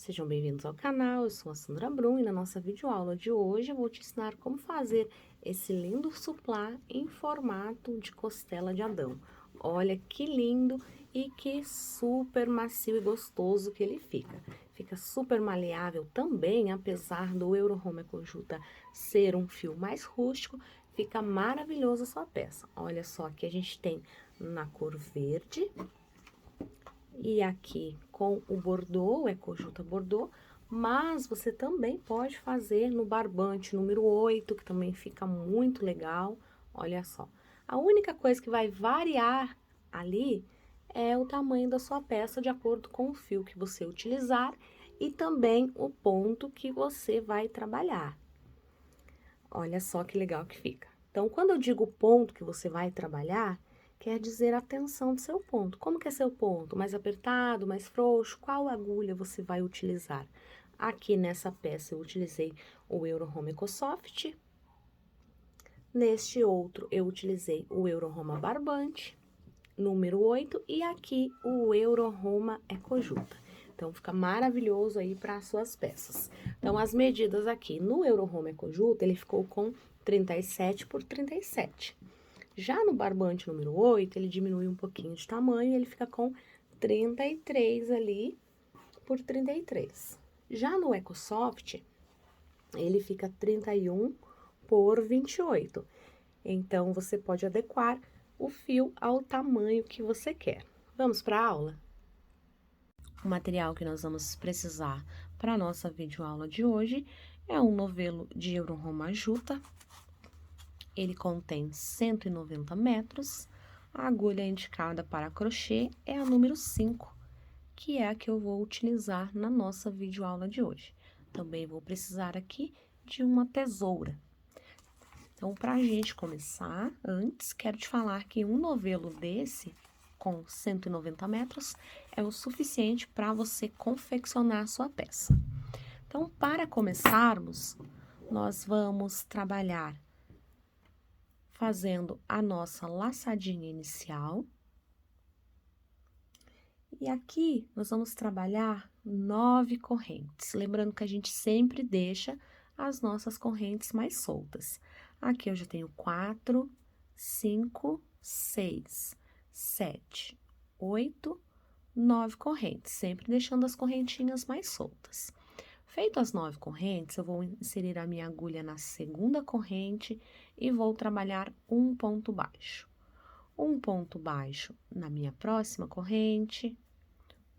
Sejam bem-vindos ao canal, eu sou a Sandra Brum e na nossa videoaula de hoje eu vou te ensinar como fazer esse lindo suplá em formato de costela de Adão. Olha que lindo e que super macio e gostoso que ele fica. Fica super maleável também, apesar do Euro Home Ecojuta ser um fio mais rústico, fica maravilhosa a sua peça. Olha só, aqui a gente tem na cor verde. E aqui com o bordô, Ecojuta bordô, mas você também pode fazer no barbante número 8, que também fica muito legal, olha só. A única coisa que vai variar ali é o tamanho da sua peça de acordo com o fio que você utilizar e também o ponto que você vai trabalhar. Olha só que legal que fica. Então, quando eu digo ponto que você vai trabalhar, quer dizer a tensão do seu ponto. Como que é seu ponto? Mais apertado, mais frouxo? Qual agulha você vai utilizar? Aqui nessa peça eu utilizei o Euro Home EcoSoft. Neste outro eu utilizei o Euro Home Barbante, número 8, e aqui o Euro Home Ecojuta. Então, fica maravilhoso aí para as suas peças. Então, as medidas aqui no Euro Home Ecojuta, ele ficou com 37 por 37. Já no barbante número 8, ele diminui um pouquinho de tamanho e ele fica com 33 ali por 33. Já no EcoSoft, ele fica 31 por 28. Então, você pode adequar o fio ao tamanho que você quer. Vamos para a aula? O material que nós vamos precisar para a nossa videoaula de hoje é um novelo de Euro Home Juta. Ele contém 190 metros. A agulha indicada para crochê é a número 5, que é a que eu vou utilizar na nossa videoaula de hoje. Também vou precisar aqui de uma tesoura. Então, para a gente começar, antes, quero te falar que um novelo desse, com 190 metros, é o suficiente para você confeccionar a sua peça. Então, para começarmos, nós vamos trabalhar fazendo a nossa laçadinha inicial. E aqui, nós vamos trabalhar 9 correntes. Lembrando que a gente sempre deixa as nossas correntes mais soltas. Aqui eu já tenho 4, 5, 6, 7, 8, 9 correntes, sempre deixando as correntinhas mais soltas. Feito as 9 correntes, eu vou inserir a minha agulha na segunda corrente e vou trabalhar um ponto baixo. Um ponto baixo na minha próxima corrente,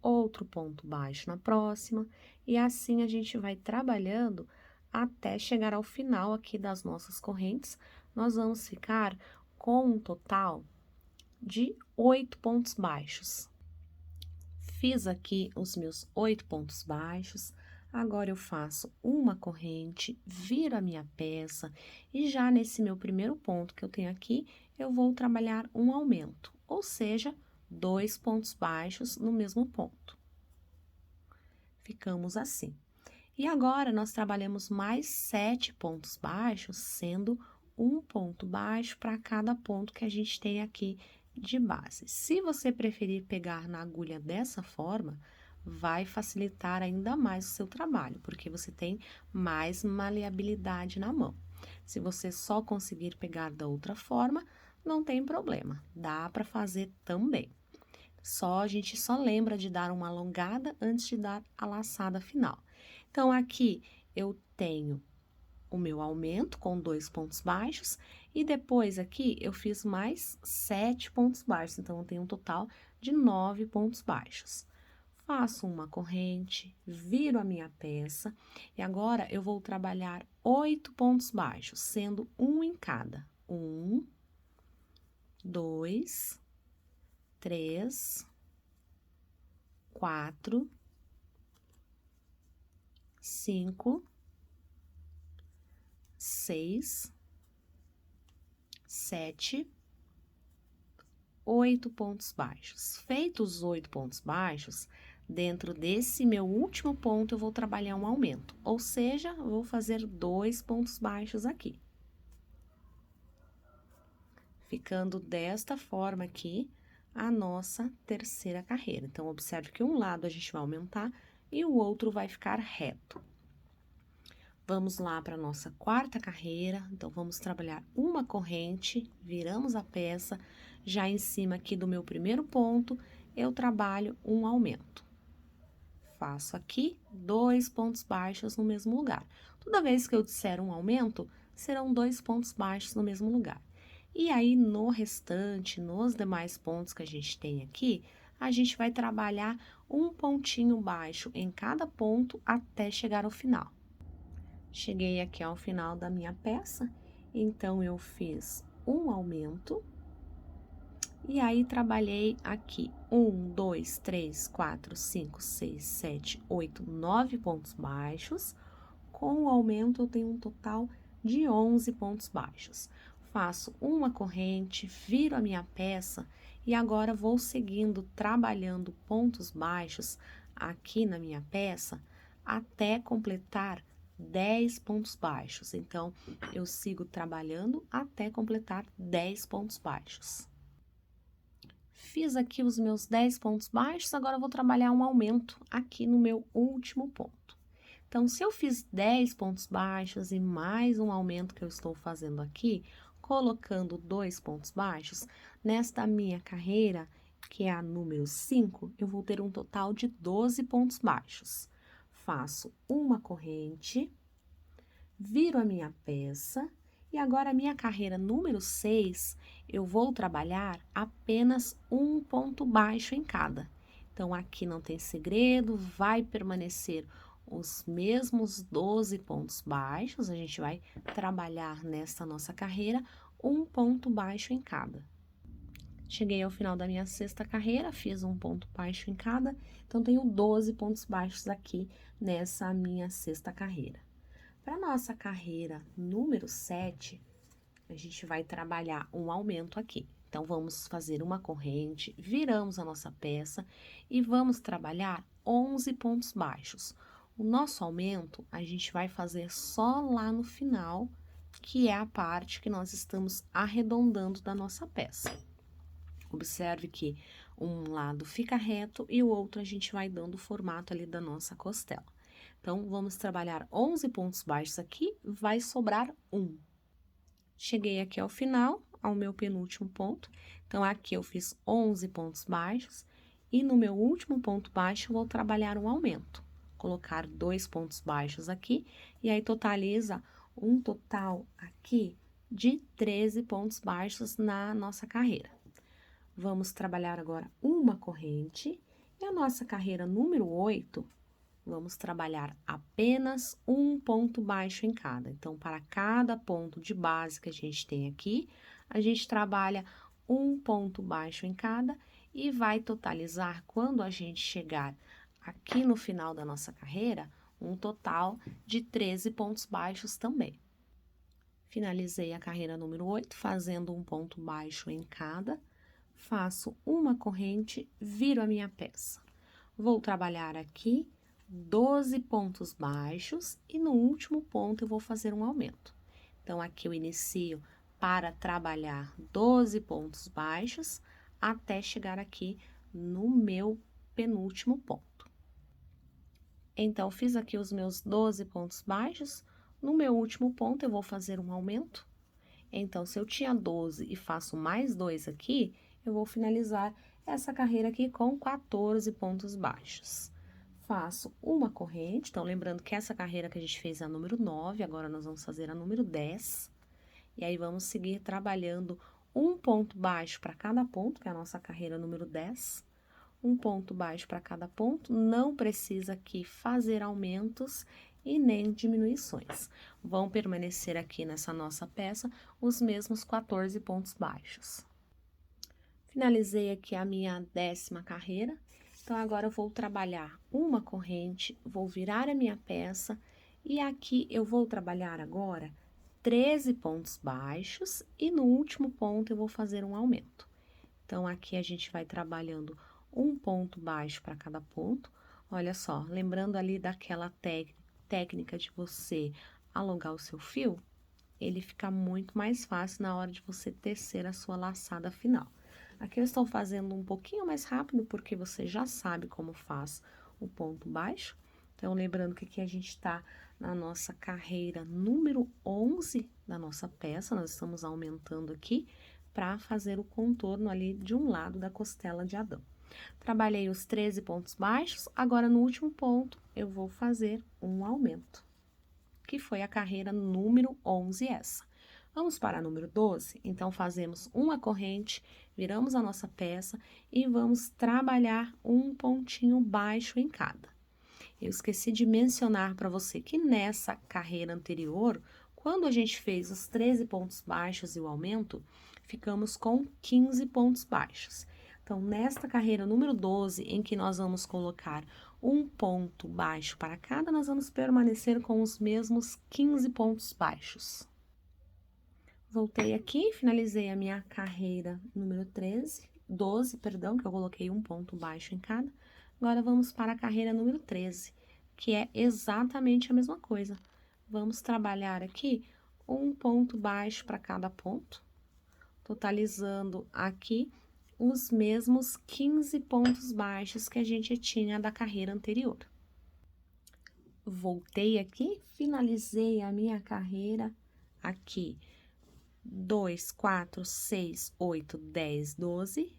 outro ponto baixo na próxima, e assim a gente vai trabalhando até chegar ao final aqui das nossas correntes. Nós vamos ficar com um total de 8 pontos baixos. Fiz aqui os meus 8 pontos baixos, agora eu faço uma corrente, viro a minha peça, e já nesse meu primeiro ponto que eu tenho aqui, eu vou trabalhar um aumento, ou seja, 2 pontos baixos no mesmo ponto. Ficamos assim. E agora, nós trabalhamos mais 7 pontos baixos, sendo um ponto baixo para cada ponto que a gente tem aqui de base. Se você preferir pegar na agulha dessa forma, vai facilitar ainda mais o seu trabalho, porque você tem mais maleabilidade na mão. Se você só conseguir pegar da outra forma, não tem problema, dá para fazer também. A gente só lembra de dar uma alongada antes de dar a laçada final. Então, aqui eu tenho o meu aumento com 2 pontos baixos e depois aqui eu fiz mais 7 pontos baixos, então eu tenho um total de 9 pontos baixos. Faço uma corrente, viro a minha peça e agora eu vou trabalhar 8 pontos baixos, sendo um em cada. 1, 2, 3, 4, 5, 6, 7, 8 pontos baixos. Feitos os 8 pontos baixos, dentro desse meu último ponto, eu vou trabalhar um aumento, ou seja, eu vou fazer 2 pontos baixos aqui. Ficando desta forma aqui, a nossa terceira carreira. Então, observe que um lado a gente vai aumentar e o outro vai ficar reto. Vamos lá para a nossa quarta carreira, então vamos trabalhar uma corrente, viramos a peça, já em cima aqui do meu primeiro ponto, eu trabalho um aumento. Faço aqui 2 pontos baixos no mesmo lugar. Toda vez que eu disser um aumento, serão 2 pontos baixos no mesmo lugar. E aí, no restante, nos demais pontos que a gente tem aqui, a gente vai trabalhar um pontinho baixo em cada ponto até chegar ao final. Cheguei aqui ao final da minha peça, então eu fiz um aumento. E aí, trabalhei aqui 1, 2, 3, 4, 5, 6, 7, 8, 9 pontos baixos. Com o aumento, eu tenho um total de 11 pontos baixos. Faço uma corrente, viro a minha peça e agora vou seguindo, trabalhando pontos baixos aqui na minha peça até completar 10 pontos baixos. Então, eu sigo trabalhando até completar 10 pontos baixos. Fiz aqui os meus 10 pontos baixos, agora eu vou trabalhar um aumento aqui no meu último ponto. Então, se eu fiz 10 pontos baixos e mais um aumento que eu estou fazendo aqui, colocando 2 pontos baixos, nesta minha carreira, que é a número 5, eu vou ter um total de 12 pontos baixos. Faço uma corrente, viro a minha peça e agora a minha carreira número 6, eu vou trabalhar apenas um ponto baixo em cada. Então, aqui não tem segredo, vai permanecer os mesmos 12 pontos baixos, a gente vai trabalhar nesta nossa carreira um ponto baixo em cada. Cheguei ao final da minha sexta carreira, fiz um ponto baixo em cada, então tenho 12 pontos baixos aqui nessa minha sexta carreira. Para nossa carreira número 7, a gente vai trabalhar um aumento aqui. Então, vamos fazer uma corrente, viramos a nossa peça e vamos trabalhar 11 pontos baixos. O nosso aumento, a gente vai fazer só lá no final, que é a parte que nós estamos arredondando da nossa peça. Observe que um lado fica reto e o outro a gente vai dando o formato ali da nossa costela. Então, vamos trabalhar 11 pontos baixos aqui, vai sobrar 1. Cheguei aqui ao final, ao meu penúltimo ponto. Então, aqui eu fiz 11 pontos baixos e no meu último ponto baixo eu vou trabalhar um aumento. Colocar 2 pontos baixos aqui e aí totaliza um total aqui de 13 pontos baixos na nossa carreira. Vamos trabalhar agora uma corrente e a nossa carreira número 8, vamos trabalhar apenas um ponto baixo em cada. Então, para cada ponto de base que a gente tem aqui, a gente trabalha um ponto baixo em cada e vai totalizar, quando a gente chegar aqui no final da nossa carreira, um total de 13 pontos baixos também. Finalizei a carreira número 8, fazendo um ponto baixo em cada. Faço uma corrente, viro a minha peça. Vou trabalhar aqui 12 pontos baixos e no último ponto eu vou fazer um aumento. Então, aqui eu inicio para trabalhar 12 pontos baixos até chegar aqui no meu penúltimo ponto. Então, fiz aqui os meus 12 pontos baixos, no meu último ponto eu vou fazer um aumento. Então, se eu tinha 12 e faço mais 2 aqui, eu vou finalizar essa carreira aqui com 14 pontos baixos. Faço uma corrente, então lembrando que essa carreira que a gente fez é a número 9, agora nós vamos fazer a número 10. E aí, vamos seguir trabalhando um ponto baixo para cada ponto, que é a nossa carreira número 10. Um ponto baixo para cada ponto, não precisa aqui fazer aumentos e nem diminuições. Vão permanecer aqui nessa nossa peça os mesmos 14 pontos baixos. Finalizei aqui a minha 10ª carreira, então agora eu vou trabalhar uma corrente, vou virar a minha peça e aqui eu vou trabalhar agora 13 pontos baixos e no último ponto eu vou fazer um aumento. Então, aqui a gente vai trabalhando um ponto baixo para cada ponto. Olha só, lembrando ali daquela técnica de você alongar o seu fio, ele fica muito mais fácil na hora de você tecer a sua laçada final. Aqui eu estou fazendo um pouquinho mais rápido, porque você já sabe como faz o ponto baixo. Então, lembrando que aqui a gente tá na nossa carreira número 11 da nossa peça, nós estamos aumentando aqui para fazer o contorno ali de um lado da costela de Adão. Trabalhei os 13 pontos baixos, agora no último ponto eu vou fazer um aumento, que foi a carreira número 11 essa. Vamos para a número 12? Então, fazemos uma corrente, viramos a nossa peça e vamos trabalhar um pontinho baixo em cada. Eu esqueci de mencionar para você que nessa carreira anterior, quando a gente fez os 13 pontos baixos e o aumento, ficamos com 15 pontos baixos. Então, nesta carreira número 12, em que nós vamos colocar um ponto baixo para cada, nós vamos permanecer com os mesmos 15 pontos baixos. Voltei aqui, finalizei a minha carreira número 12, perdão, que eu coloquei um ponto baixo em cada. Agora, vamos para a carreira número 13, que é exatamente a mesma coisa. Vamos trabalhar aqui um ponto baixo para cada ponto, totalizando aqui os mesmos 15 pontos baixos que a gente tinha da carreira anterior. Voltei aqui, finalizei a minha carreira aqui. 2, 4, 6, 8, 10, 12,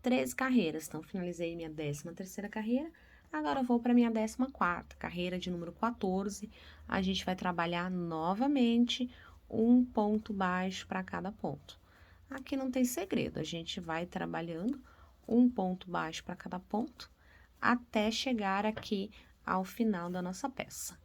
13 carreiras. Então, finalizei minha 13ª carreira. Agora, vou para minha 14ª carreira de número 14. A gente vai trabalhar novamente um ponto baixo para cada ponto. Aqui não tem segredo, a gente vai trabalhando um ponto baixo para cada ponto, até chegar aqui ao final da nossa peça.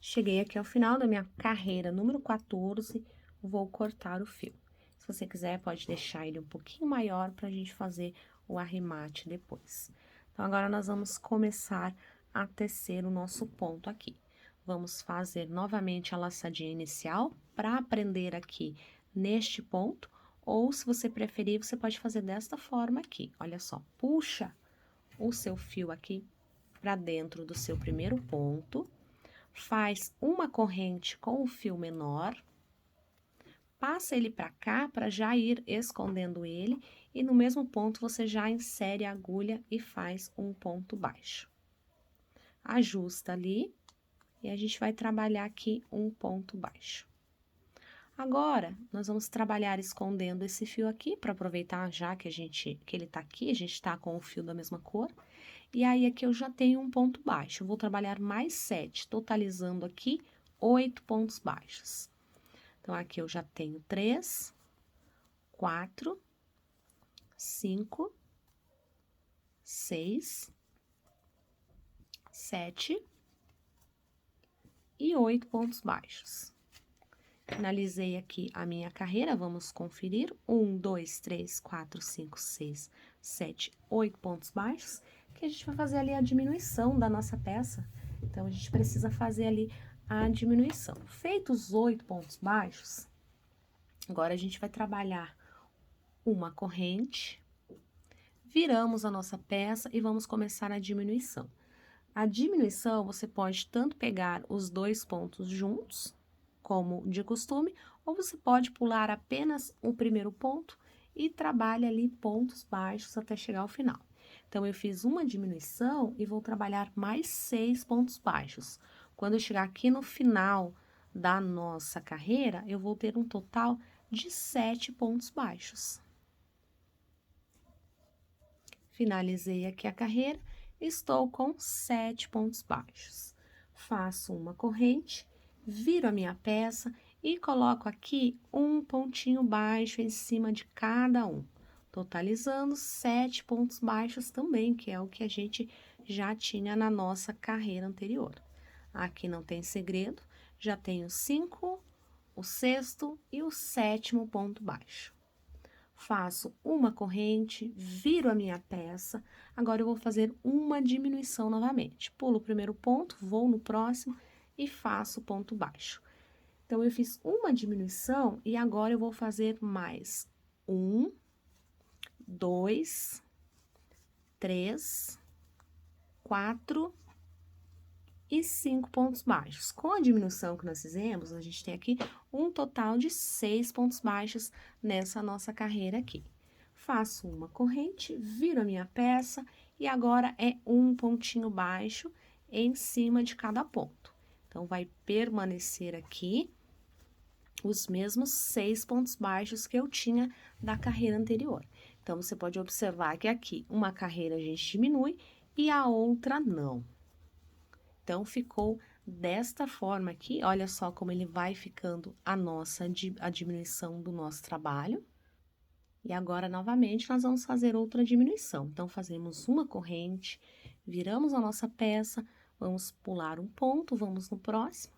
Cheguei aqui ao final da minha carreira número 14, vou cortar o fio. Se você quiser, pode deixar ele um pouquinho maior para a gente fazer o arremate depois. Então, agora nós vamos começar a tecer o nosso ponto aqui. Vamos fazer novamente a laçadinha inicial para prender aqui neste ponto, ou se você preferir, você pode fazer desta forma aqui. Olha só, puxa o seu fio aqui para dentro do seu primeiro ponto, faz uma corrente com o fio menor, passa ele para cá para já ir escondendo ele e no mesmo ponto você já insere a agulha e faz um ponto baixo. Ajusta ali e a gente vai trabalhar aqui um ponto baixo. Agora, nós vamos trabalhar escondendo esse fio aqui para aproveitar já que ele tá aqui, a gente tá com o fio da mesma cor. E aí, aqui eu já tenho um ponto baixo. Eu vou trabalhar mais 7, totalizando aqui 8 pontos baixos. Então, aqui eu já tenho 3, 4, 5, 6, 7 e 8 pontos baixos. Finalizei aqui a minha carreira, vamos conferir. 1, 2, 3, 4, 5, 6, 7, 8 pontos baixos, que a gente vai fazer ali a diminuição da nossa peça. Então, a gente precisa fazer ali a diminuição. Feitos os 8 pontos baixos, agora a gente vai trabalhar uma corrente, viramos a nossa peça e vamos começar a diminuição. A diminuição, você pode tanto pegar os 2 pontos juntos, como de costume, ou você pode pular apenas o primeiro ponto e trabalha ali pontos baixos até chegar ao final. Então, eu fiz uma diminuição e vou trabalhar mais 6 pontos baixos. Quando eu chegar aqui no final da nossa carreira, eu vou ter um total de 7 pontos baixos. Finalizei aqui a carreira, estou com 7 pontos baixos. Faço uma corrente, viro a minha peça e coloco aqui um pontinho baixo em cima de cada um, totalizando 7 pontos baixos também, que é o que a gente já tinha na nossa carreira anterior. Aqui não tem segredo, já tenho 5, o 6º e o 7º ponto baixo. Faço uma corrente, viro a minha peça, agora eu vou fazer uma diminuição novamente. Pulo o primeiro ponto, vou no próximo e faço ponto baixo. Então, eu fiz uma diminuição e agora eu vou fazer mais 1, 2, 3, 4 e 5 pontos baixos. Com a diminuição que nós fizemos, a gente tem aqui um total de 6 pontos baixos nessa nossa carreira aqui. Faço uma corrente, viro a minha peça e agora é um pontinho baixo em cima de cada ponto. Então, vai permanecer aqui os mesmos 6 pontos baixos que eu tinha da carreira anterior. Então, você pode observar que aqui uma carreira a gente diminui e a outra não. Então, ficou desta forma aqui, olha só como ele vai ficando a diminuição do nosso trabalho. E agora, novamente, nós vamos fazer outra diminuição. Então, fazemos uma corrente, viramos a nossa peça, vamos pular um ponto, vamos no próximo,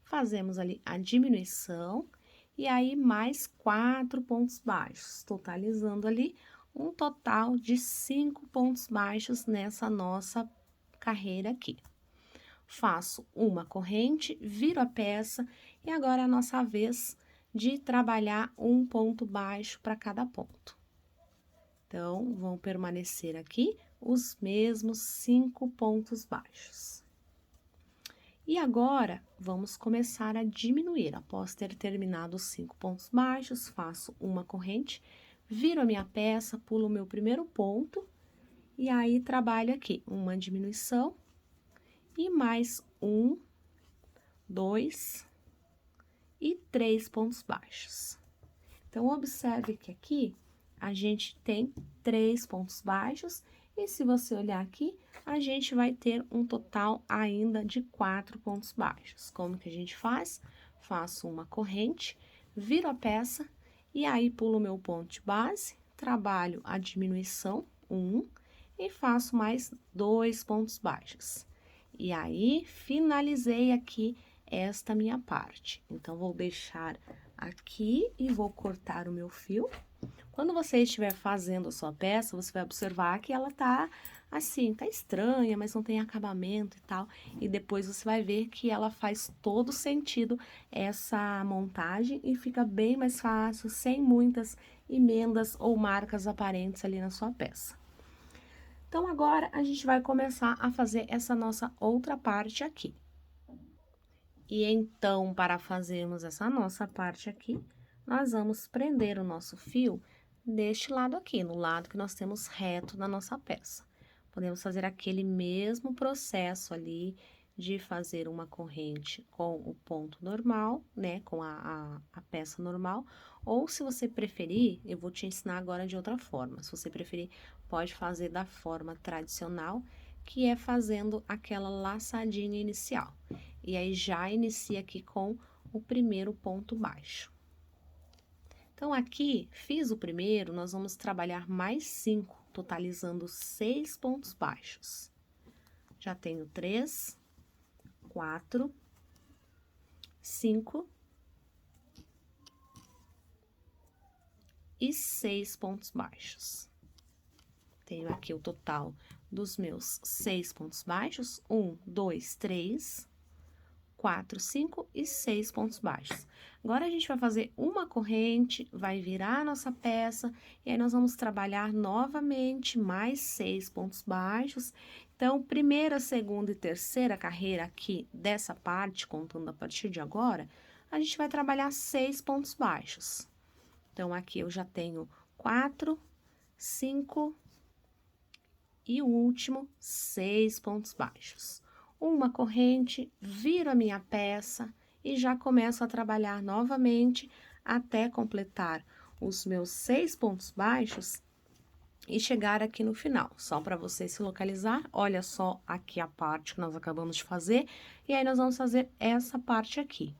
fazemos ali a diminuição, e aí mais 4 pontos baixos, totalizando ali um total de 5 pontos baixos nessa nossa carreira aqui. Faço uma corrente, viro a peça, e agora é a nossa vez de trabalhar um ponto baixo para cada ponto. Então, vão permanecer aqui os mesmos 5 pontos baixos. E agora, vamos começar a diminuir. Após ter terminado os 5 pontos baixos, faço uma corrente, viro a minha peça, pulo o meu primeiro ponto, e aí trabalho aqui uma diminuição, e mais 1, 2 e 3 pontos baixos. Então, observe que aqui a gente tem 3 pontos baixos, e se você olhar aqui, a gente vai ter um total ainda de 4 pontos baixos. Como que a gente faz? Faço uma corrente, viro a peça, e aí pulo o meu ponto de base, trabalho a diminuição, 1, e faço mais 2 pontos baixos. E aí, finalizei aqui esta minha parte. Então, vou deixar aqui e vou cortar o meu fio. Quando você estiver fazendo a sua peça, você vai observar que ela tá assim, tá estranha, mas não tem acabamento e tal. E depois você vai ver que ela faz todo sentido essa montagem e fica bem mais fácil, sem muitas emendas ou marcas aparentes ali na sua peça. Então, agora, a gente vai começar a fazer essa nossa outra parte aqui. E então, para fazermos essa nossa parte aqui, nós vamos prender o nosso fio deste lado aqui, no lado que nós temos reto na nossa peça. Podemos fazer aquele mesmo processo ali de fazer uma corrente com o ponto normal, né, com a peça normal, ou se você preferir, eu vou te ensinar agora de outra forma. Se você preferir, pode fazer da forma tradicional, que é fazendo aquela laçadinha inicial. E aí, já inicia aqui com o primeiro ponto baixo. Então, aqui, fiz o primeiro, nós vamos trabalhar mais 5, totalizando 6 pontos baixos. Já tenho 3, 4, 5 e 6 pontos baixos. Tenho aqui o total dos meus 6 pontos baixos, 1, 2, 3, 4, 5 e 6 pontos baixos. Agora, a gente vai fazer uma corrente, vai virar a nossa peça, e aí nós vamos trabalhar novamente mais 6 pontos baixos. Então, primeira, segunda e terceira carreira aqui dessa parte, contando a partir de agora, a gente vai trabalhar 6 pontos baixos. Então, aqui eu já tenho 4, 5 e o último, 6 pontos baixos. Uma corrente, viro a minha peça e já começo a trabalhar novamente até completar os meus 6 pontos baixos e chegar aqui no final. Só para você se localizar, olha só aqui a parte que nós acabamos de fazer, e aí nós vamos fazer essa parte aqui.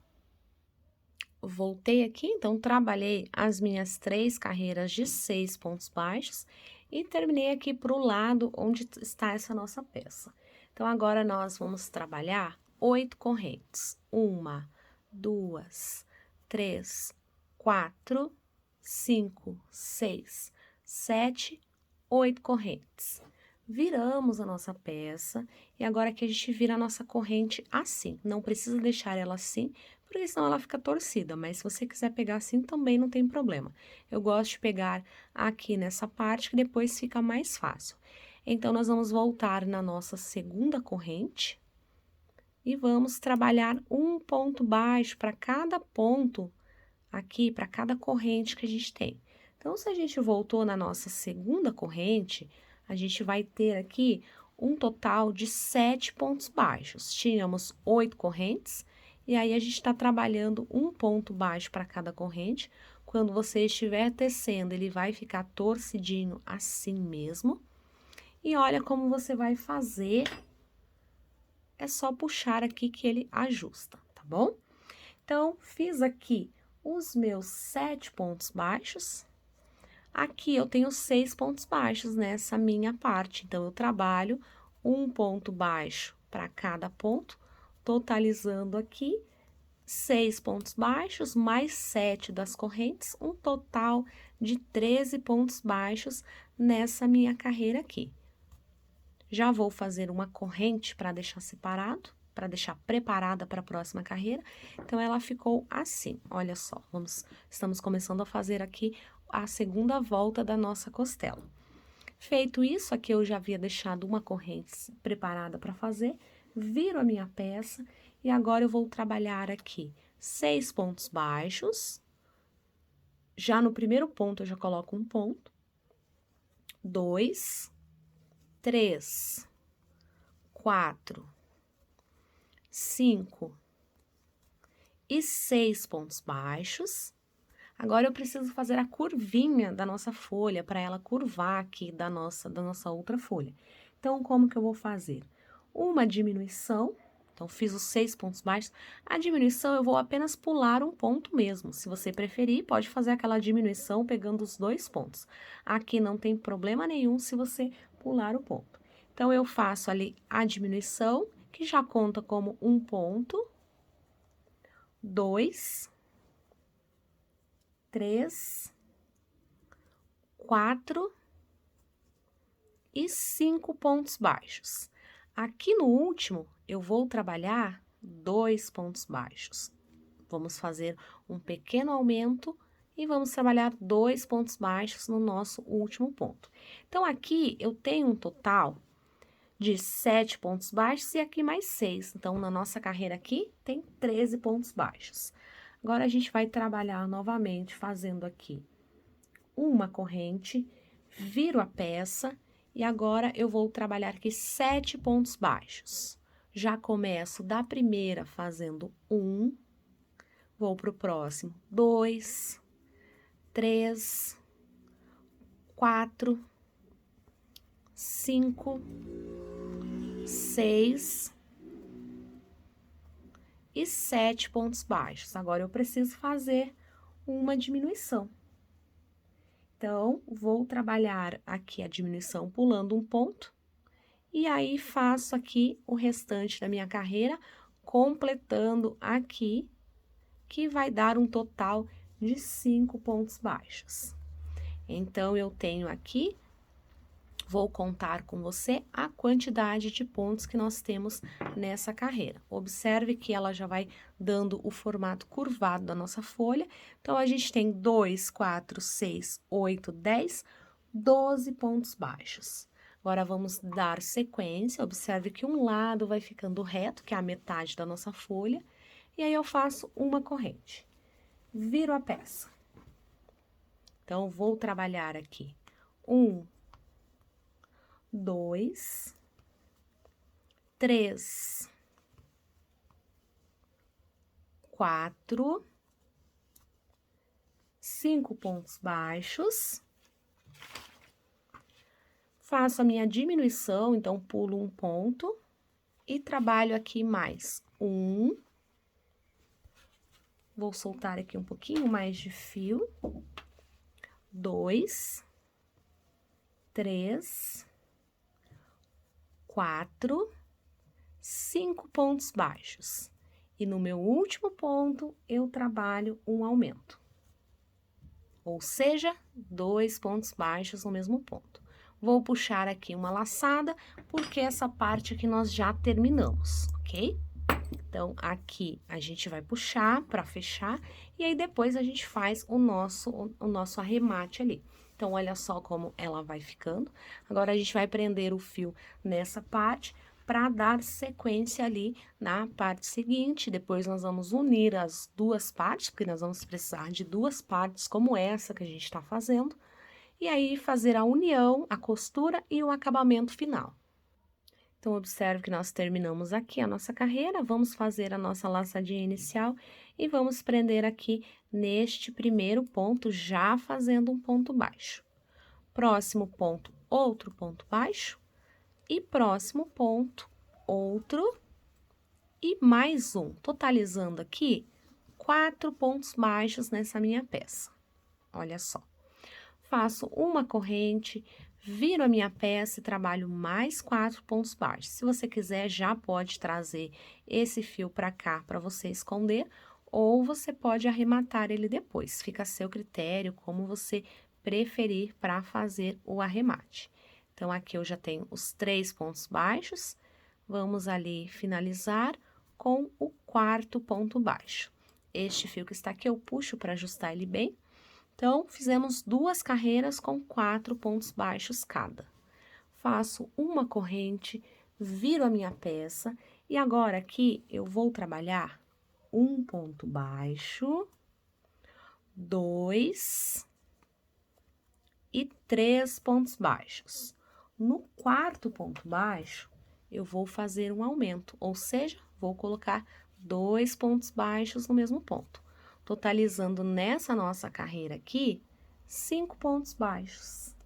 Voltei aqui, então, trabalhei as minhas 3 carreiras de 6 pontos baixos e terminei aqui para o lado onde está essa nossa peça. Então, agora, nós vamos trabalhar 8 correntes. 1, 2, 3, 4, 5, 6, 7, 8 correntes. Viramos a nossa peça e agora aqui a gente vira a nossa corrente assim. Não precisa deixar ela assim, porque senão ela fica torcida, mas se você quiser pegar assim também não tem problema. Eu gosto de pegar aqui nessa parte que depois fica mais fácil. Então, nós vamos voltar na nossa segunda corrente e vamos trabalhar um ponto baixo para cada ponto aqui, para cada corrente que a gente tem. Então, se a gente voltou na nossa segunda corrente, a gente vai ter aqui um total de 7 pontos baixos. Tínhamos 8 correntes, e aí a gente está trabalhando um ponto baixo para cada corrente. Quando você estiver tecendo, ele vai ficar torcidinho assim mesmo. E olha como você vai fazer, é só puxar aqui que ele ajusta, tá bom? Então, fiz aqui os meus 7 pontos baixos. Aqui eu tenho 6 pontos baixos nessa minha parte, então eu trabalho um ponto baixo para cada ponto, totalizando aqui 6 pontos baixos mais 7 das correntes, um total de 13 pontos baixos nessa minha carreira aqui. Já vou fazer uma corrente para deixar separado, para deixar preparada para a próxima carreira. Então, ela ficou assim, olha só, estamos começando a fazer aqui a segunda volta da nossa costela. Feito isso, aqui eu já havia deixado uma corrente preparada para fazer, viro a minha peça e agora eu vou trabalhar aqui 6 pontos baixos. Já no primeiro ponto eu já coloco um ponto, 2, 3, 4, 5 e 6 pontos baixos. Agora eu preciso fazer a curvinha da nossa folha para ela curvar aqui da nossa outra folha. Então, como que eu vou fazer? Uma diminuição, então fiz os 6 pontos baixos. A diminuição eu vou apenas pular um ponto mesmo. Se você preferir, pode fazer aquela diminuição pegando os 2 pontos. Aqui não tem problema nenhum se você pular o ponto. Então, eu faço ali a diminuição, que já conta como um ponto, 2, 3, 4 e 5 pontos baixos. Aqui no último, eu vou trabalhar 2 pontos baixos. Vamos fazer um pequeno aumento e vamos trabalhar 2 pontos baixos no nosso último ponto. Então, aqui eu tenho um total de 7 pontos baixos e aqui mais 6. Então, na nossa carreira aqui, tem 13 pontos baixos. Agora, a gente vai trabalhar novamente fazendo aqui uma corrente, viro a peça e agora eu vou trabalhar aqui 7 pontos baixos. Já começo da primeira fazendo 1, vou para o próximo 2, 3, 4, 5, 6 e 7 pontos baixos. Agora, eu preciso fazer uma diminuição. Então, vou trabalhar aqui a diminuição pulando um ponto, e aí faço aqui o restante da minha carreira, completando aqui, que vai dar um total de 5 pontos baixos. Então, eu tenho aqui, vou contar com você a quantidade de pontos que nós temos nessa carreira. Observe que ela já vai dando o formato curvado da nossa folha. Então, a gente tem 2, 4, 6, 8, 10, 12 pontos baixos. Agora, vamos dar sequência. Observe que um lado vai ficando reto, que é a metade da nossa folha. E aí, eu faço uma corrente. Viro a peça. Então, vou trabalhar aqui 1, 2, 3, 4, 5 pontos baixos. Faço a minha diminuição, então pulo um ponto e trabalho aqui mais 1. Vou soltar aqui um pouquinho mais de fio. 2, 3, 4, 5 pontos baixos. E no meu último ponto, eu trabalho um aumento. Ou seja, 2 pontos baixos no mesmo ponto. Vou puxar aqui uma laçada, porque essa parte aqui nós já terminamos, ok? Então, aqui a gente vai puxar para fechar, e aí depois a gente faz o nosso arremate ali. Então, olha só como ela vai ficando. Agora, a gente vai prender o fio nessa parte para dar sequência ali na parte seguinte. Depois, nós vamos unir as duas partes, porque nós vamos precisar de duas partes como essa que a gente está fazendo. E aí, fazer a união, a costura e o acabamento final. Então, observe que nós terminamos aqui a nossa carreira, vamos fazer a nossa laçadinha inicial e vamos prender aqui neste primeiro ponto, já fazendo um ponto baixo. Próximo ponto, outro ponto baixo, e próximo ponto, outro, e mais um, totalizando aqui 4 pontos baixos nessa minha peça. Olha só. Faço uma corrente, viro a minha peça e trabalho mais 4 pontos baixos. Se você quiser, já pode trazer esse fio para cá para você esconder, ou você pode arrematar ele depois. Fica a seu critério, como você preferir para fazer o arremate. Então, aqui eu já tenho os 3 pontos baixos, vamos ali finalizar com o 4º ponto baixo. Este fio que está aqui, eu puxo para ajustar ele bem. Então, fizemos 2 carreiras com 4 pontos baixos cada. Faço uma corrente, viro a minha peça e agora aqui eu vou trabalhar um ponto baixo, 2 e 3 pontos baixos. No 4º ponto baixo, eu vou fazer um aumento, ou seja, vou colocar 2 pontos baixos no mesmo ponto. Totalizando nessa nossa carreira aqui, 5 pontos baixos.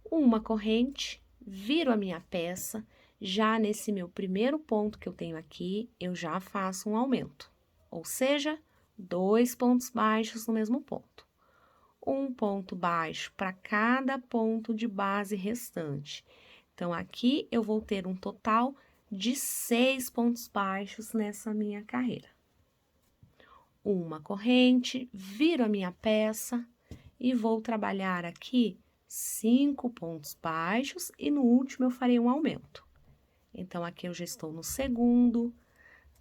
Uma corrente, viro a minha peça, já nesse meu primeiro ponto que eu tenho aqui, eu já faço um aumento, ou seja, 2 pontos baixos no mesmo ponto. Um ponto baixo para cada ponto de base restante. Então, aqui eu vou ter um total de 6 pontos baixos nessa minha carreira. Uma corrente, viro a minha peça e vou trabalhar aqui 5 pontos baixos e no último eu farei um aumento. Então, aqui eu já estou no 2º,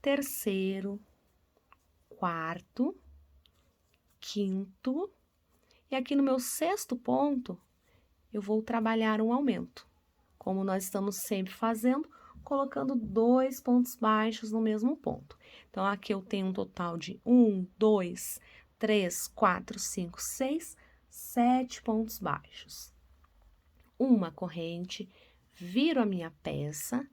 3º, 4º, 5º e aqui no meu 6º ponto eu vou trabalhar um aumento, como nós estamos sempre fazendo, colocando 2 pontos baixos no mesmo ponto. Então, aqui eu tenho um total de 1, 2, 3, 4, 5, 6, 7 pontos baixos. Uma corrente, viro a minha peça,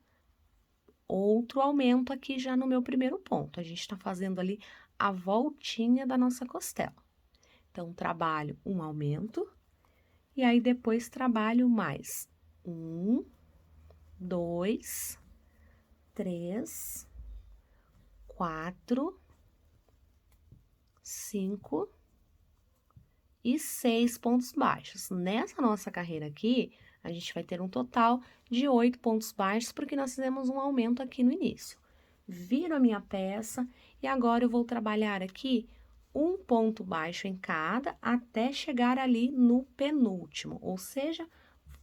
outro aumento aqui já no meu primeiro ponto. A gente está fazendo ali a voltinha da nossa costela. Então, trabalho um aumento, e aí depois trabalho mais 1, 2, 3, 4, 5 e 6 pontos baixos. Nessa nossa carreira aqui, a gente vai ter um total de 8 pontos baixos, porque nós fizemos um aumento aqui no início. Viro a minha peça e agora eu vou trabalhar aqui um ponto baixo em cada, até chegar ali no penúltimo, ou seja,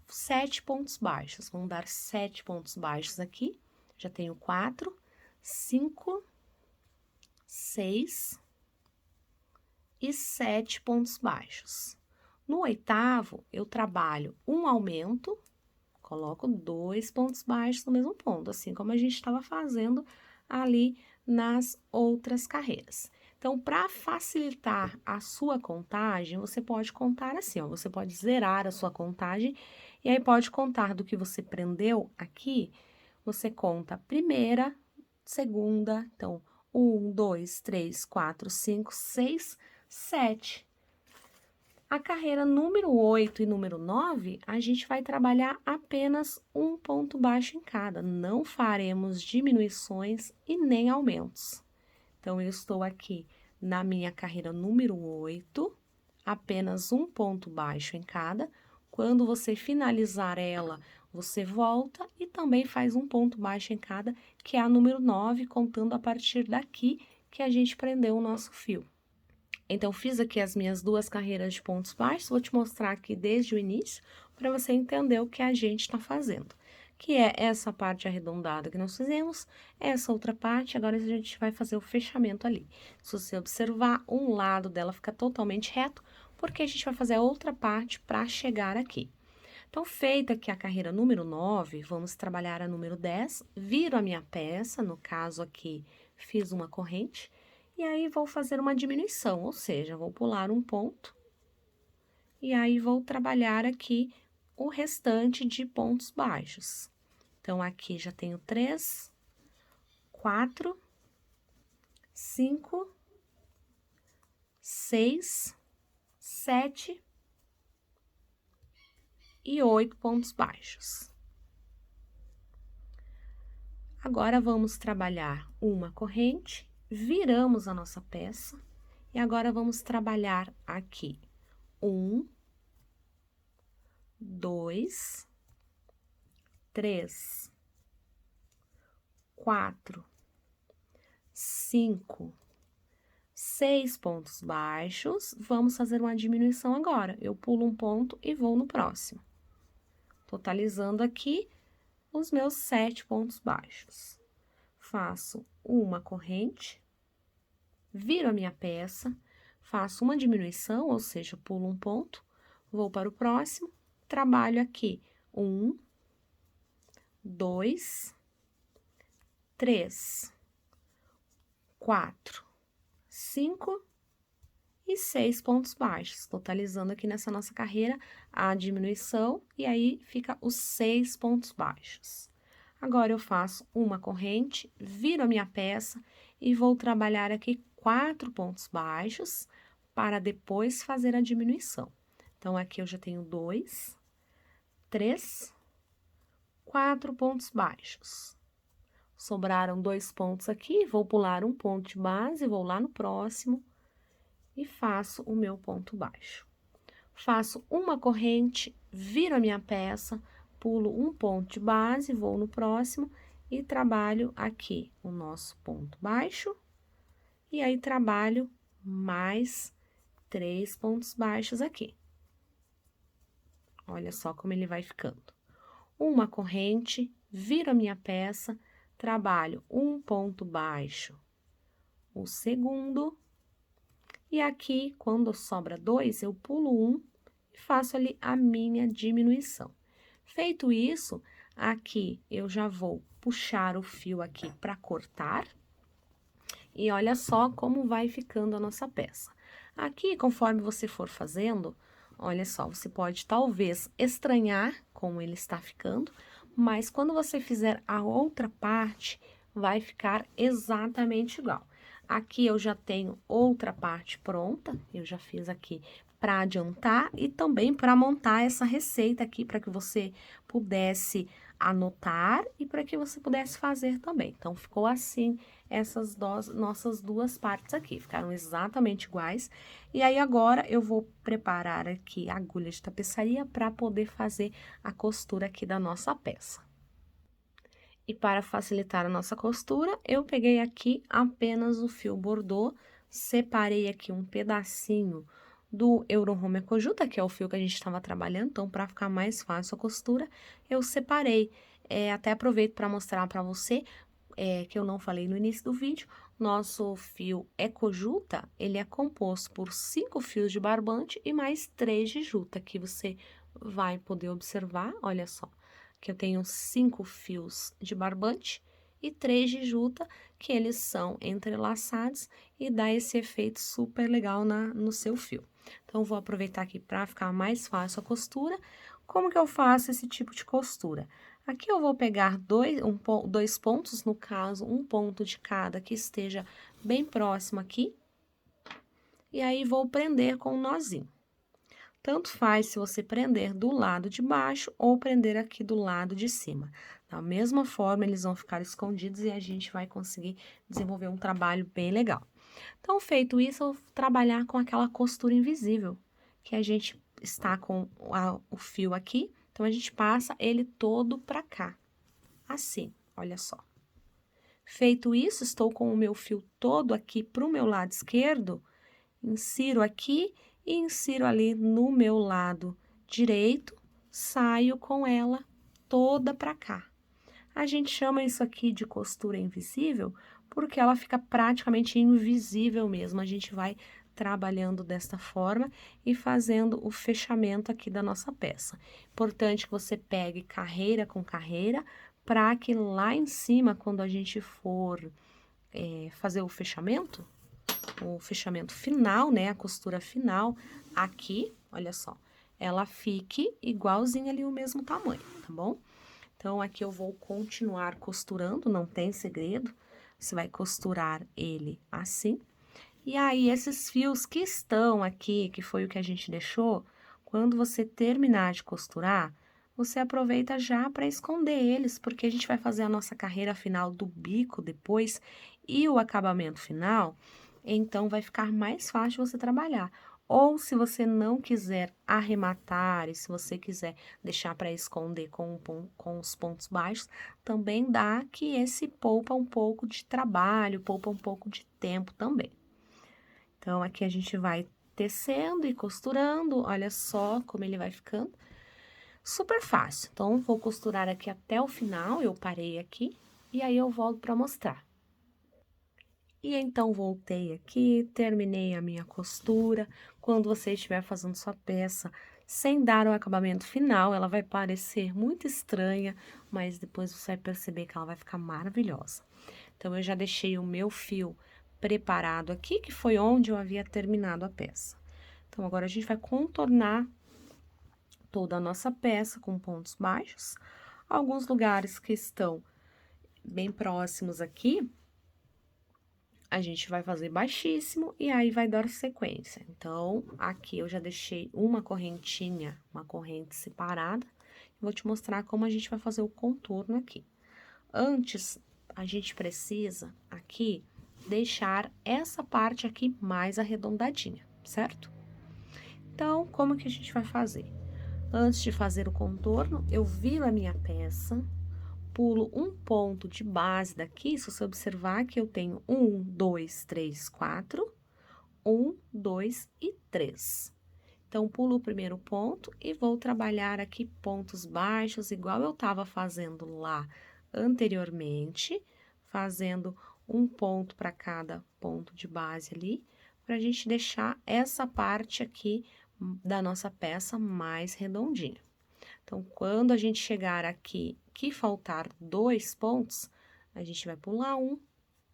7 pontos baixos. Vamos dar 7 pontos baixos aqui. Já tenho 4, 5, 6 e 7 pontos baixos. No 8º, eu trabalho um aumento, coloco 2 pontos baixos no mesmo ponto, assim como a gente estava fazendo ali nas outras carreiras. Então, para facilitar a sua contagem, você pode contar assim, ó, você pode zerar a sua contagem e aí pode contar do que você prendeu aqui, você conta primeira, segunda, então 1, 2, 3, 4, 5, 6, 7. A carreira número 8 e número 9, a gente vai trabalhar apenas um ponto baixo em cada, não faremos diminuições e nem aumentos. Então, eu estou aqui na minha carreira número 8, apenas um ponto baixo em cada. Quando você finalizar ela, você volta e também faz um ponto baixo em cada, que é a número 9, contando a partir daqui que a gente prendeu o nosso fio. Então, fiz aqui as minhas 2 carreiras de pontos baixos, vou te mostrar aqui desde o início, para você entender o que a gente está fazendo. Que é essa parte arredondada que nós fizemos, essa outra parte, agora a gente vai fazer o fechamento ali. Se você observar, um lado dela fica totalmente reto, porque a gente vai fazer a outra parte para chegar aqui. Então, feita aqui a carreira número 9, vamos trabalhar a número 10, viro a minha peça, no caso aqui, fiz uma corrente, e aí vou fazer uma diminuição, ou seja, vou pular um ponto, e aí vou trabalhar aqui o restante de pontos baixos. Então, aqui já tenho 3, 4, 5, 6, 7 e 8 pontos baixos. Agora, vamos trabalhar uma corrente, viramos a nossa peça, e agora vamos trabalhar aqui 1, 2, 3, 4, 5, 6 pontos baixos. Vamos fazer uma diminuição agora. Eu pulo um ponto e vou no próximo. Totalizando aqui os meus 7 pontos baixos. Faço uma corrente, viro a minha peça, faço uma diminuição, ou seja, pulo um ponto, vou para o próximo, trabalho aqui 1, 2, 3, 4, 5 e 6 pontos baixos, totalizando aqui nessa nossa carreira a diminuição, e aí fica os 6 pontos baixos. Agora, eu faço uma corrente, viro a minha peça e vou trabalhar aqui 4 pontos baixos para depois fazer a diminuição. Então, aqui eu já tenho 2, 3, 4 pontos baixos. Sobraram 2 pontos aqui, vou pular um ponto de base, vou lá no próximo e faço o meu ponto baixo. Faço uma corrente, viro a minha peça, pulo um ponto de base, vou no próximo e trabalho aqui o nosso ponto baixo. E aí, trabalho mais 3 pontos baixos aqui. Olha só como ele vai ficando. Uma corrente, viro a minha peça, trabalho um ponto baixo, o segundo. E aqui, quando sobra 2, eu pulo um e faço ali a minha diminuição. Feito isso, aqui eu já vou puxar o fio aqui para cortar. E olha só como vai ficando a nossa peça. Aqui, conforme você for fazendo, olha só, você pode talvez estranhar como ele está ficando, mas quando você fizer a outra parte, vai ficar exatamente igual. Aqui eu já tenho outra parte pronta, eu já fiz aqui para adiantar e também para montar essa receita aqui, para que você pudesse anotar e para que você pudesse fazer também. Então, ficou assim essas nossas duas partes aqui, ficaram exatamente iguais. E aí, agora, eu vou preparar aqui a agulha de tapeçaria para poder fazer a costura aqui da nossa peça. E para facilitar a nossa costura, eu peguei aqui apenas o fio bordô, separei aqui um pedacinho do Eurohome Ecojuta, que é o fio que a gente estava trabalhando, então, para ficar mais fácil a costura, eu separei. Até aproveito para mostrar para você, que eu não falei no início do vídeo, nosso fio Ecojuta, ele é composto por 5 fios de barbante e mais 3 de juta, que você vai poder observar, olha só, que eu tenho 5 fios de barbante e 3 de juta, que eles são entrelaçados e dá esse efeito super legal no seu fio. Então, vou aproveitar aqui para ficar mais fácil a costura. Como que eu faço esse tipo de costura? Aqui eu vou pegar dois pontos, no caso, um ponto de cada que esteja bem próximo aqui, e aí vou prender com um nozinho. Tanto faz se você prender do lado de baixo ou prender aqui do lado de cima. Da mesma forma, eles vão ficar escondidos e a gente vai conseguir desenvolver um trabalho bem legal. Então, feito isso, eu vou trabalhar com aquela costura invisível, que a gente está com o fio aqui, então, a gente passa ele todo pra cá, assim, olha só. Feito isso, estou com o meu fio todo aqui pro meu lado esquerdo, insiro aqui e insiro ali no meu lado direito, saio com ela toda pra cá. A gente chama isso aqui de costura invisível porque ela fica praticamente invisível mesmo. A gente vai trabalhando desta forma e fazendo o fechamento aqui da nossa peça. Importante que você pegue carreira com carreira para que lá em cima, quando a gente for fazer o fechamento final, né, a costura final, aqui, olha só, ela fique igualzinha ali o mesmo tamanho, tá bom? Então, aqui eu vou continuar costurando, não tem segredo. Você vai costurar ele assim. E aí, esses fios que estão aqui, que foi o que a gente deixou, quando você terminar de costurar, você aproveita já para esconder eles, porque a gente vai fazer a nossa carreira final do bico depois e o acabamento final, então vai ficar mais fácil você trabalhar. Ou se você não quiser arrematar e se você quiser deixar para esconder com os pontos baixos, também dá que esse poupa um pouco de trabalho, poupa um pouco de tempo também. Então, aqui a gente vai tecendo e costurando, olha só como ele vai ficando. Super fácil. Então, vou costurar aqui até o final, eu parei aqui, e aí eu volto para mostrar. E então, voltei aqui, terminei a minha costura. Quando você estiver fazendo sua peça sem dar o acabamento final, ela vai parecer muito estranha, mas depois você vai perceber que ela vai ficar maravilhosa. Então, eu já deixei o meu fio preparado aqui, que foi onde eu havia terminado a peça. Então, agora a gente vai contornar toda a nossa peça com pontos baixos. Alguns lugares que estão bem próximos aqui, a gente vai fazer baixíssimo e aí vai dar sequência. Então, aqui eu já deixei uma correntinha, uma corrente separada. Vou te mostrar como a gente vai fazer o contorno aqui. Antes, a gente precisa aqui deixar essa parte aqui mais arredondadinha, certo? Então, como que a gente vai fazer? Antes de fazer o contorno, eu viro a minha peça, pulo um ponto de base daqui, se você observar que eu tenho 1, 2, 3, 4, 1, 2 e 3. Então, pulo o primeiro ponto e vou trabalhar aqui pontos baixos, igual eu estava fazendo lá anteriormente, fazendo um ponto para cada ponto de base ali, para a gente deixar essa parte aqui da nossa peça mais redondinha. Então, quando a gente chegar aqui, que faltar 2 pontos, a gente vai pular um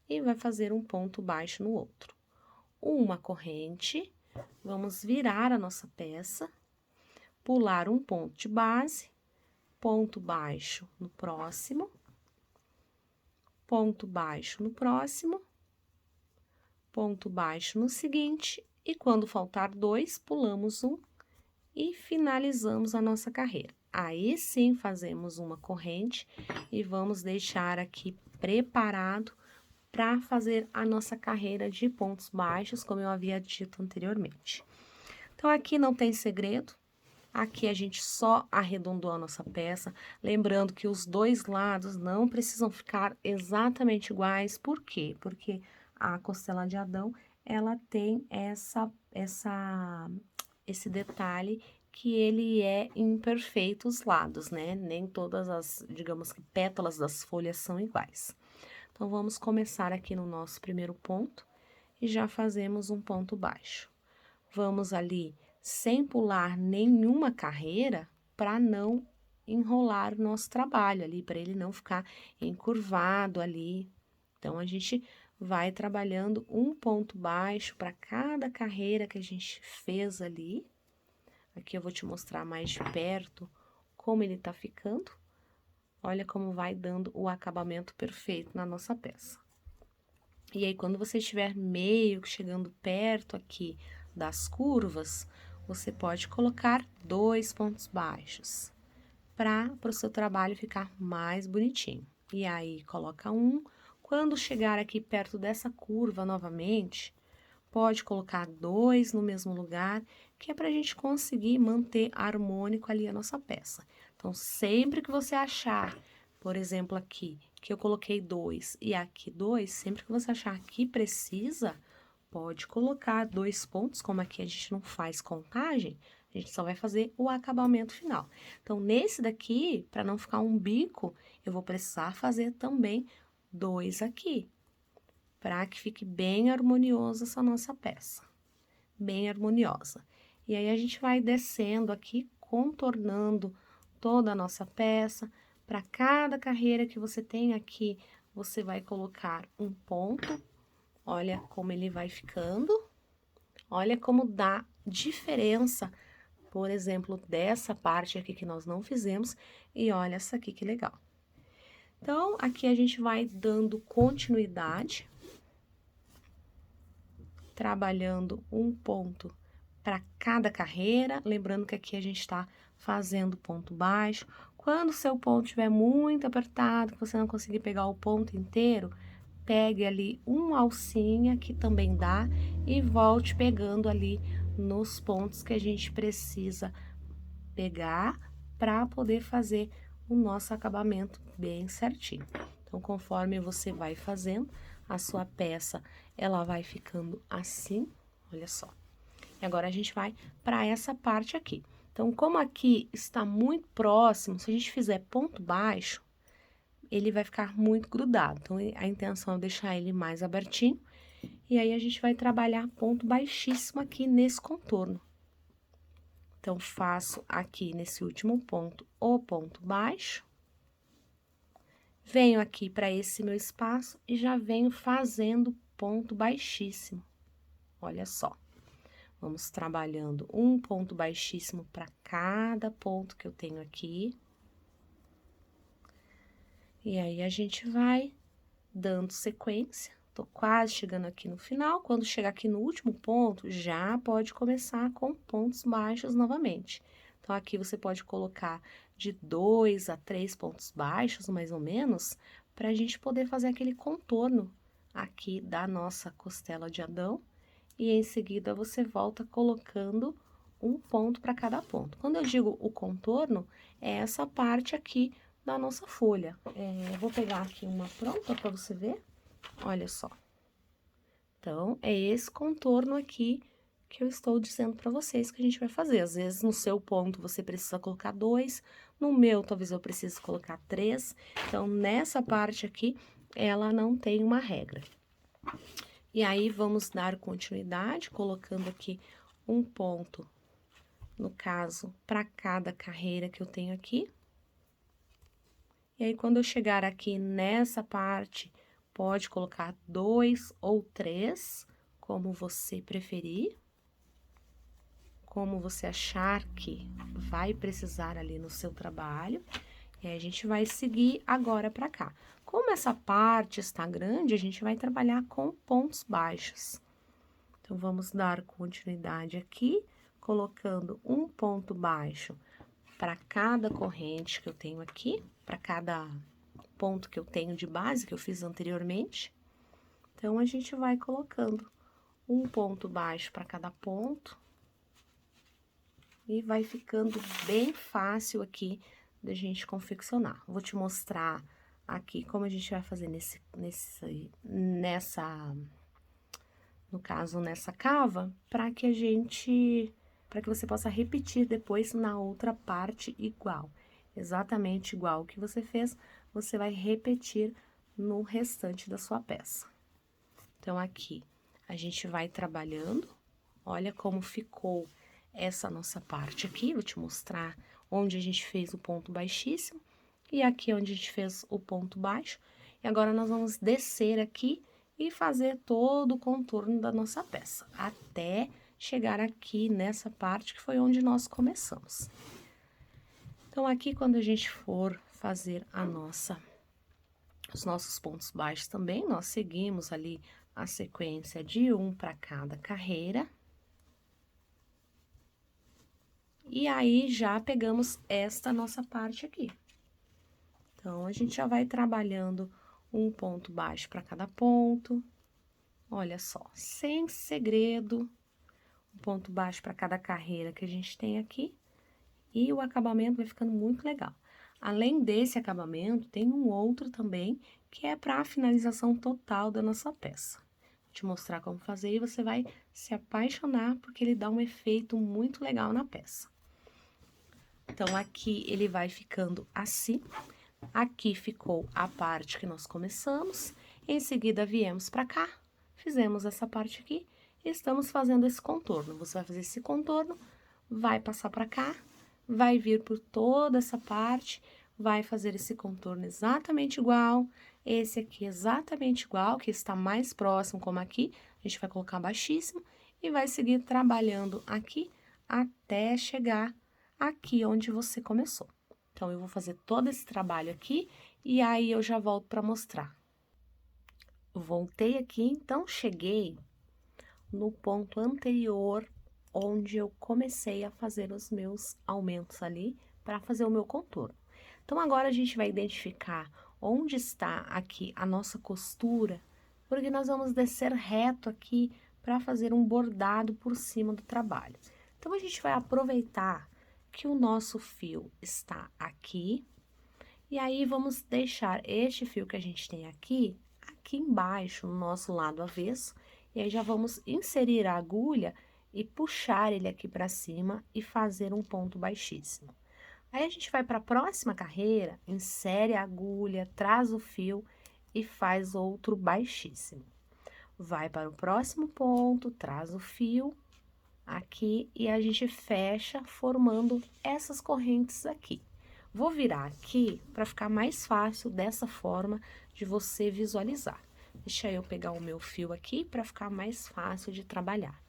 e vai fazer um ponto baixo no outro. Uma corrente, vamos virar a nossa peça, pular um ponto de base, ponto baixo no próximo, ponto baixo no próximo, ponto baixo no seguinte, e quando faltar 2, pulamos um e finalizamos a nossa carreira. Aí sim, fazemos uma corrente e vamos deixar aqui preparado para fazer a nossa carreira de pontos baixos, como eu havia dito anteriormente. Então, aqui não tem segredo. Aqui a gente só arredondou a nossa peça, lembrando que os dois lados não precisam ficar exatamente iguais. Por quê? Porque a costela de Adão, ela tem esse detalhe que ele é imperfeito os lados, né? Nem todas as, digamos que, pétalas das folhas são iguais. Então, vamos começar aqui no nosso primeiro ponto e já fazemos um ponto baixo. Vamos ali sem pular nenhuma carreira para não enrolar o nosso trabalho ali, para ele não ficar encurvado ali. Então, a gente vai trabalhando um ponto baixo para cada carreira que a gente fez ali. Aqui eu vou te mostrar mais de perto como ele tá ficando. Olha como vai dando o acabamento perfeito na nossa peça. E aí, quando você estiver meio que chegando perto aqui das curvas, você pode colocar 2 pontos baixos para o seu trabalho ficar mais bonitinho. E aí, coloca um. Quando chegar aqui perto dessa curva novamente, pode colocar 2 no mesmo lugar, que é para a gente conseguir manter harmônico ali a nossa peça. Então, sempre que você achar, por exemplo, aqui, que eu coloquei 2 e aqui 2, sempre que você achar que precisa, pode colocar 2 pontos, como aqui a gente não faz contagem, a gente só vai fazer o acabamento final. Então, nesse daqui, para não ficar um bico, eu vou precisar fazer também 2 aqui, para que fique bem harmoniosa essa nossa peça, bem harmoniosa. E aí, a gente vai descendo aqui, contornando toda a nossa peça. Para cada carreira que você tem aqui, você vai colocar um ponto. Olha como ele vai ficando. Olha como dá diferença por exemplo, dessa parte aqui que nós não fizemos, e olha essa aqui que legal. Então, aqui a gente vai dando continuidade, trabalhando um ponto para cada carreira, lembrando que aqui a gente está fazendo ponto baixo. Quando o seu ponto estiver muito apertado, que você não conseguir pegar o ponto inteiro, pegue ali uma alcinha, que também dá, e volte pegando ali nos pontos que a gente precisa pegar para poder fazer o nosso acabamento bem certinho. Então, conforme você vai fazendo, a sua peça, ela vai ficando assim, olha só. E agora a gente vai para essa parte aqui. Então, como aqui está muito próximo, se a gente fizer ponto baixo, ele vai ficar muito grudado. Então, a intenção é deixar ele mais abertinho. E aí, a gente vai trabalhar ponto baixíssimo aqui nesse contorno. Então, faço aqui nesse último ponto o ponto baixo. Venho aqui para esse meu espaço e já venho fazendo ponto baixíssimo. Olha só. Vamos trabalhando um ponto baixíssimo para cada ponto que eu tenho aqui. E aí, a gente vai dando sequência. Tô quase chegando aqui no final. Quando chegar aqui no último ponto, já pode começar com pontos baixos novamente. Então, aqui você pode colocar de 2 a 3 pontos baixos, mais ou menos, para a gente poder fazer aquele contorno aqui da nossa costela de Adão. E em seguida, você volta colocando um ponto para cada ponto. Quando eu digo o contorno, é essa parte aqui da nossa folha. Eu vou pegar aqui uma pronta para você ver. Olha só. Então, é esse contorno aqui que eu estou dizendo para vocês que a gente vai fazer. Às vezes, no seu ponto, você precisa colocar 2, no meu, talvez eu precise colocar 3. Então, nessa parte aqui, ela não tem uma regra. E aí, vamos dar continuidade, colocando aqui um ponto, no caso, para cada carreira que eu tenho aqui. E aí, quando eu chegar aqui nessa parte, pode colocar 2 ou 3, como você preferir. Como você achar que vai precisar ali no seu trabalho. E aí, a gente vai seguir agora para cá. Como essa parte está grande, a gente vai trabalhar com pontos baixos. Então, vamos dar continuidade aqui, colocando um ponto baixo para cada corrente que eu tenho aqui, para cada ponto que eu tenho de base, que eu fiz anteriormente. Então, a gente vai colocando um ponto baixo para cada ponto. E vai ficando bem fácil aqui da gente confeccionar. Vou te mostrar aqui como a gente vai fazer no caso, nessa cava, para que você possa repetir depois na outra parte igual. Exatamente igual o que você fez, você vai repetir no restante da sua peça. Então, aqui, a gente vai trabalhando, olha como ficou essa nossa parte aqui, vou te mostrar onde a gente fez o ponto baixíssimo, e aqui onde a gente fez o ponto baixo. E agora, nós vamos descer aqui e fazer todo o contorno da nossa peça, até chegar aqui nessa parte que foi onde nós começamos. Então, aqui, quando a gente for fazer os nossos pontos baixos também, nós seguimos ali a sequência de um para cada carreira. E aí, já pegamos esta nossa parte aqui. Então, a gente já vai trabalhando um ponto baixo para cada ponto. Olha só, sem segredo, um ponto baixo para cada carreira que a gente tem aqui. E o acabamento vai ficando muito legal. Além desse acabamento, tem um outro também, que é para a finalização total da nossa peça. Vou te mostrar como fazer e você vai se apaixonar, porque ele dá um efeito muito legal na peça. Então, aqui ele vai ficando assim. Aqui ficou a parte que nós começamos. Em seguida, viemos para cá, fizemos essa parte aqui e estamos fazendo esse contorno. Você vai fazer esse contorno, vai passar para cá, vai vir por toda essa parte, vai fazer esse contorno exatamente igual. Esse aqui exatamente igual, que está mais próximo, como aqui, a gente vai colocar baixíssimo e vai seguir trabalhando aqui até chegar aqui onde você começou. Então, eu vou fazer todo esse trabalho aqui e aí eu já volto para mostrar. Voltei aqui, então, cheguei no ponto anterior, onde eu comecei a fazer os meus aumentos ali, para fazer o meu contorno. Então, agora a gente vai identificar onde está aqui a nossa costura, porque nós vamos descer reto aqui para fazer um bordado por cima do trabalho. Então, a gente vai aproveitar que o nosso fio está aqui, e aí vamos deixar este fio que a gente tem aqui embaixo, no nosso lado avesso, e aí já vamos inserir a agulha e puxar ele aqui para cima e fazer um ponto baixíssimo. Aí a gente vai para a próxima carreira, insere a agulha, traz o fio e faz outro baixíssimo. Vai para o próximo ponto, traz o fio aqui e a gente fecha formando essas correntes aqui. Vou virar aqui para ficar mais fácil dessa forma de você visualizar. Deixa eu pegar o meu fio aqui para ficar mais fácil de trabalhar.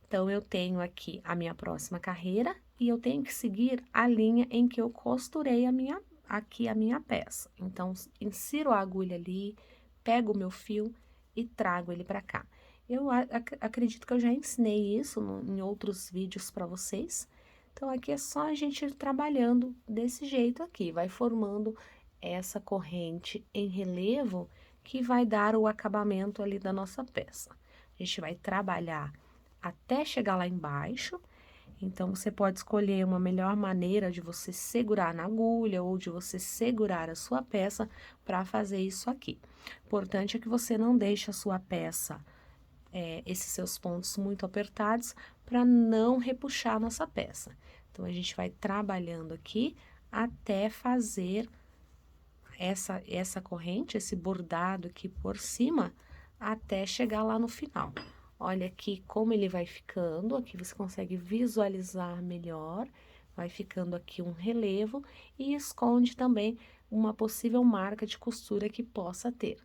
Então, eu tenho aqui a minha próxima carreira e eu tenho que seguir a linha em que eu costurei a minha peça. Então, insiro a agulha ali, pego o meu fio e trago ele para cá. Eu acredito que eu já ensinei isso em outros vídeos para vocês. Então, aqui é só a gente ir trabalhando desse jeito aqui, vai formando essa corrente em relevo que vai dar o acabamento ali da nossa peça. A gente vai trabalhar até chegar lá embaixo, então você pode escolher uma melhor maneira de você segurar na agulha ou de você segurar a sua peça para fazer isso aqui. Importante é que você não deixe a sua peça, esses seus pontos muito apertados, para não repuxar a nossa peça. Então, a gente vai trabalhando aqui até fazer essa corrente, esse bordado aqui por cima, até chegar lá no final. Olha aqui como ele vai ficando, aqui você consegue visualizar melhor, vai ficando aqui um relevo e esconde também uma possível marca de costura que possa ter.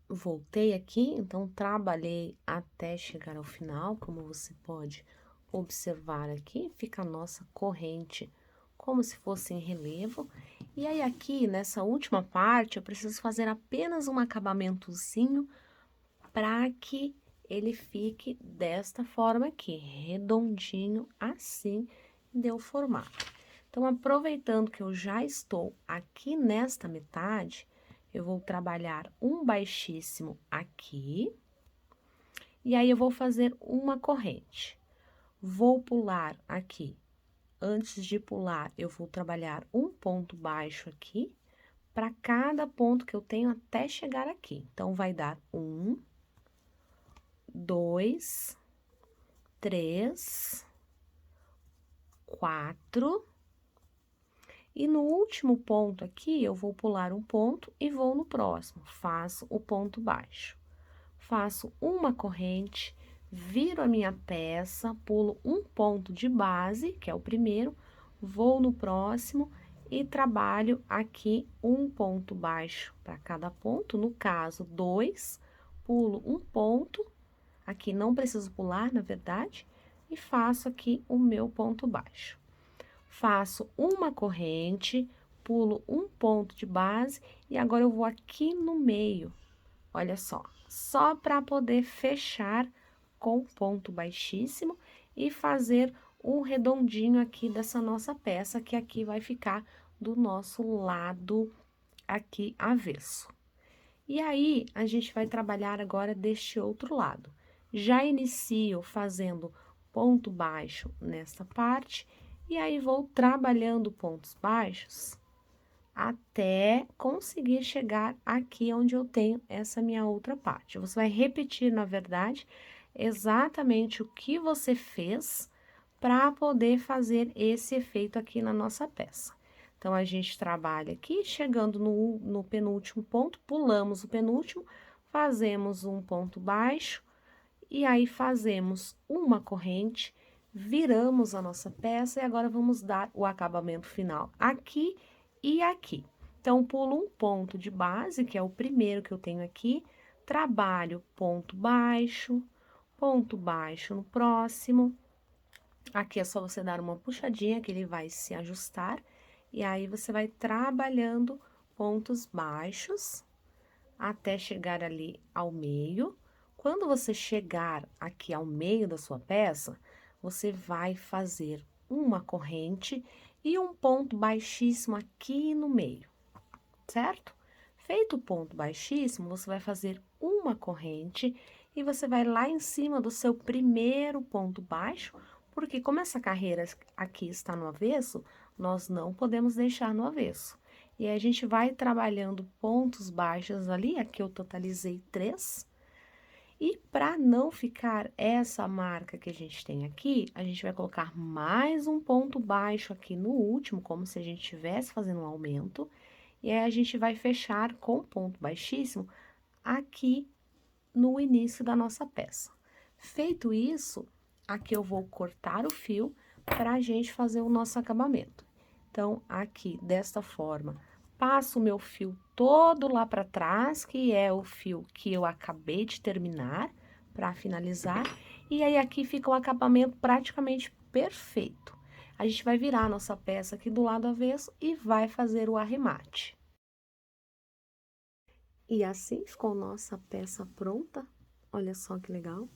Voltei aqui, então trabalhei até chegar ao final, como você pode observar aqui, fica a nossa corrente como se fosse em relevo. E aí aqui, nessa última parte, eu preciso fazer apenas um acabamentozinho para que ele fique desta forma aqui, redondinho, assim, deu formato. Então, aproveitando que eu já estou aqui nesta metade, eu vou trabalhar um baixíssimo aqui, e aí eu vou fazer uma corrente. Vou pular aqui. Antes de pular, eu vou trabalhar um ponto baixo aqui, para cada ponto que eu tenho até chegar aqui. Então, vai dar 1, 2, 3, 4. E no último ponto aqui, eu vou pular um ponto e vou no próximo. Faço o ponto baixo. Faço uma corrente, viro a minha peça, pulo um ponto de base, que é o primeiro, vou no próximo e trabalho aqui um ponto baixo para cada ponto, no caso, 2, pulo um ponto, aqui não preciso pular, na verdade, e faço aqui o meu ponto baixo. Faço uma corrente, pulo um ponto de base e agora eu vou aqui no meio, olha só para poder fechar com ponto baixíssimo e fazer um redondinho aqui dessa nossa peça, que aqui vai ficar do nosso lado aqui avesso. E aí, a gente vai trabalhar agora deste outro lado. Já inicio fazendo ponto baixo nesta parte, e aí vou trabalhando pontos baixos até conseguir chegar aqui onde eu tenho essa minha outra parte. Você vai repetir, na verdade, exatamente o que você fez para poder fazer esse efeito aqui na nossa peça. Então, a gente trabalha aqui, chegando no penúltimo ponto, pulamos o penúltimo, fazemos um ponto baixo, e aí fazemos uma corrente, viramos a nossa peça, e agora vamos dar o acabamento final aqui e aqui. Então, pulo um ponto de base, que é o primeiro que eu tenho aqui, trabalho ponto baixo no próximo, Aqui é só você dar uma puxadinha que ele vai se ajustar. E aí, você vai trabalhando pontos baixos até chegar ali ao meio. Quando você chegar aqui ao meio da sua peça, você vai fazer uma corrente e um ponto baixíssimo aqui no meio, certo? Feito o ponto baixíssimo, você vai fazer uma corrente e você vai lá em cima do seu primeiro ponto baixo, porque como essa carreira aqui está no avesso, nós não podemos deixar no avesso. E aí, a gente vai trabalhando pontos baixos ali, aqui eu totalizei 3. E para não ficar essa marca que a gente tem aqui, a gente vai colocar mais um ponto baixo aqui no último, como se a gente estivesse fazendo um aumento. E aí, a gente vai fechar com ponto baixíssimo aqui no início da nossa peça. Feito isso, aqui eu vou cortar o fio para a gente fazer o nosso acabamento. Então, aqui, desta forma, passo o meu fio todo lá para trás, que é o fio que eu acabei de terminar, para finalizar. E aí, aqui fica o acabamento praticamente perfeito. A gente vai virar a nossa peça aqui do lado avesso e vai fazer o arremate. E assim ficou nossa peça pronta. Olha só que legal.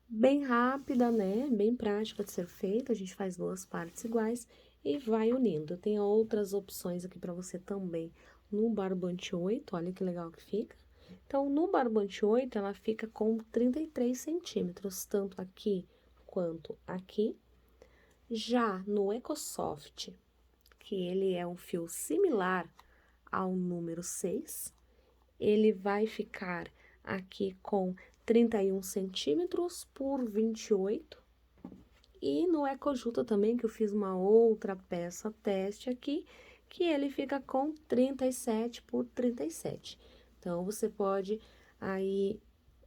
Bem rápida, né? Bem prática de ser feita. A gente faz 2 partes iguais e vai unindo. Tem outras opções aqui para você também no barbante 8. Olha que legal que fica. Então, no barbante 8, ela fica com 33 centímetros, tanto aqui quanto aqui. Já no EcoSoft, que ele é um fio similar ao número 6, ele vai ficar aqui com 31 centímetros por 28. E no EcoJuta também, que eu fiz uma outra peça teste aqui, que ele fica com 37 por 37. Então, você pode aí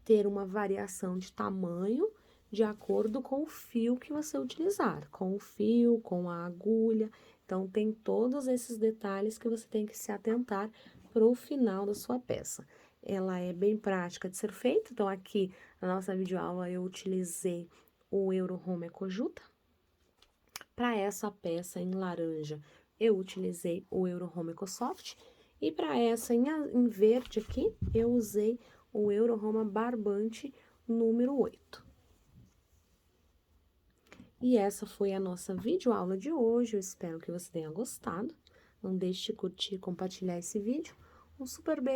ter uma variação de tamanho de acordo com o fio que você utilizar, com o fio, com a agulha. Então, tem todos esses detalhes que você tem que se atentar para o final da sua peça. Ela é bem prática de ser feita, então aqui na nossa videoaula eu utilizei o Eurohome EcoJuta. Para essa peça em laranja, eu utilizei o Eurohome EcoSoft. E para essa em verde aqui, eu usei o Eurohome Barbante número 8. E essa foi a nossa videoaula de hoje, eu espero que você tenha gostado. Não deixe de curtir e compartilhar esse vídeo. Um super beijo!